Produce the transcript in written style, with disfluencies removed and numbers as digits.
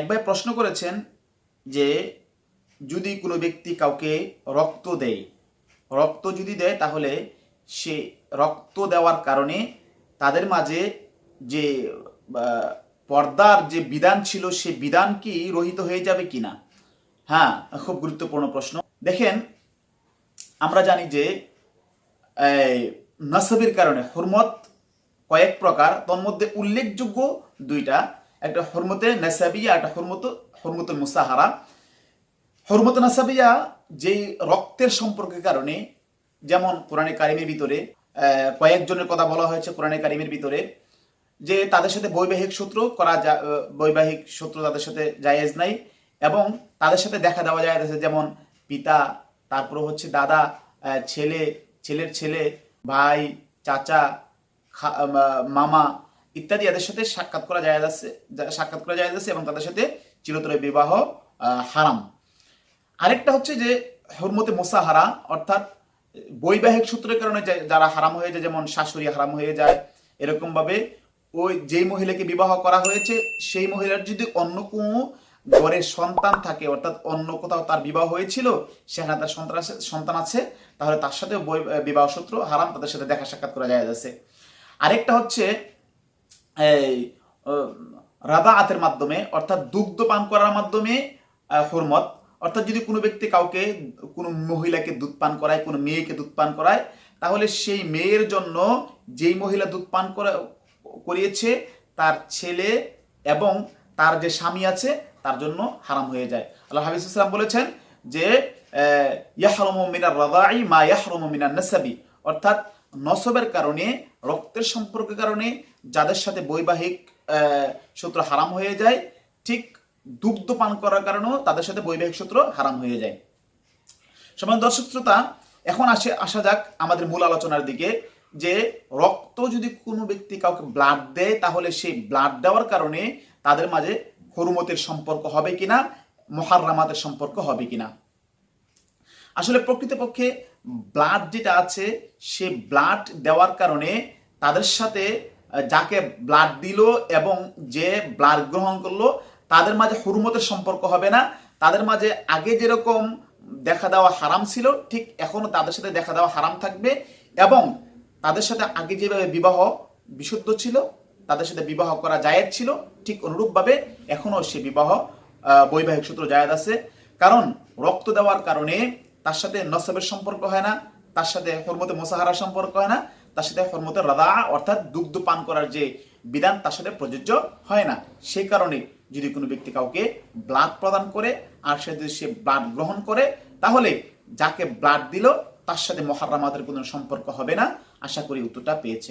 ভাই প্রশ্ন করেছেন যে যদি কোনো ব্যক্তি কাউকে রক্ত দেয়, রক্ত যদি দেয় তাহলে সে রক্ত দেওয়ার কারণে তাদের মাঝে যে পর্দার যে বিধান ছিল সে বিধান কি রহিত হয়ে যাবে কিনা। হ্যাঁ, খুব গুরুত্বপূর্ণ প্রশ্ন। দেখেন, আমরা জানি যে নাসবের কারণে হুরমত কয়েক প্রকার, তোর মধ্যে উল্লেখযোগ্য দুইটা, একটা হুরমতে নাসাবিয়া, একটা হুরমতে মুসাহারা। হুরমতে নাসাবিয়া যেই রক্তের সম্পর্কের কারণে, যেমন কোরআনে কারিমের ভিতরে কয়েকজনের কথা বলা হয়েছে কোরআনে কারিমের ভিতরে, যে তাদের সাথে বৈবাহিক সূত্র করা বৈবাহিক সূত্র তাদের সাথে জায়েজ নাই, এবং তাদের সাথে দেখা দেওয়া যায় যেমন পিতা, তারপরে হচ্ছে দাদা, ছেলে, ছেলের ছেলে, ভাই, চাচা, মামা ইত্যাদি এদের সাথে সাক্ষাৎ করা যায় আছে এবং তাদের সাথে চিরতরে বিবাহ হারাম। আরেকটা হচ্ছে যে হুরমতে মুসাহারা, অর্থাৎ বৈবাহিক সূত্রের কারণে যারা হারাম হয়ে যায়, যেমন শাশুড়ি হারাম হয়ে যায়, এরকম ভাবে ওই যেই মহিলাকে বিবাহ করা হয়েছে সেই মহিলার যদি অন্য কোনো ঘরে সন্তান থাকে, অর্থাৎ অন্য কোথাও তার বিবাহ হয়েছিল, সেখানে তার সন্তান আছে, তাহলে তার সাথে বিবাহ সূত্র হারাম, তাদের সাথে দেখা সাক্ষাৎ করা যায় আছে। আরেকটা হচ্ছে এই রাদাআতের মাধ্যমে, অর্থাৎ দুগ্ধ পান করার মাধ্যমে হুরমত, অর্থাৎ যদি কোনো ব্যক্তি কাউকে, কোনো মহিলাকে দুধ পান করায়, কোনো মেয়েকে দুধ পান করায়, তাহলে সেই মেয়ের জন্য যেই মহিলা দুধ পান করিয়েছে তার ছেলে এবং তার যে স্বামী আছে তার জন্য হারাম হয়ে যায়। আল্লাহ হাবিব সাল্লাল্লাহু আলাইহি ওয়াসাল্লাম বলেছেন যে ইয়াহরুমু মিনার রাদাই মা ইয়াহরুমু মিনান নাসাবি, অর্থাৎ নসবের কারণে, রক্তের সম্পর্কের কারণে যাদের সাথে বৈবাহিক সূত্র হারাম হয়ে যায়, ঠিক দুগ্ধ পান করার কারণেও তাদের সাথে বৈবাহিক সূত্র হারাম হয়ে যায়। সম্মানিত দর্শক শ্রোতা, এখন আসা যাক আমাদের মূল আলোচনার দিকে, যে রক্ত যদি কোনো ব্যক্তি কাউকে ব্লাড দেয়, তাহলে সেই ব্লাড দেওয়ার কারণে তাদের মাঝে হুরমতের সম্পর্ক হবে কিনা, মুহাররামাতের সম্পর্ক হবে কিনা। আসলে প্রকৃতপক্ষে ব্লাড যেটা আছে, সে ব্লাড দেওয়ার কারণে তাদের সাথে যাকে ব্লাড দিল এবং যে ব্লাড গ্রহণ করলো তাদের মাঝে হুরমতের সম্পর্ক হবে না। তাদের মাঝে আগে যেরকম দেখা দেওয়া হারাম ছিল, ঠিক এখনো তাদের সাথে দেখা দেওয়া হারাম থাকবে, এবং তাদের সাথে আগে যেভাবে বিবাহ বিশুদ্ধ ছিল, তাদের সাথে বিবাহ করা জায়েজ ছিল, ঠিক অনুরূপভাবে এখনো সে বিবাহ বৈবাহিক সূত্র জায়েজ আছে। কারণ রক্ত দেওয়ার কারণে তার সাথে নসবের সম্পর্ক হয় না, তার সাথে হুরমতে মুসাহারার সম্পর্ক হয় না, তার সাথে হুরমতে রাদা অর্থাৎ দুগ্ধ পান করার যে বিধান তার সাথে প্রযোজ্য হয় না। সেই কারণে যদি কোনো ব্যক্তি কাউকে ব্লাড প্রদান করে আর সে ব্লাড গ্রহণ করে, তাহলে যাকে ব্লাড দিল তার সাথে মুহাররামাতের কোনো সম্পর্ক হবে না। আশা করি উত্তরটা পেয়েছে।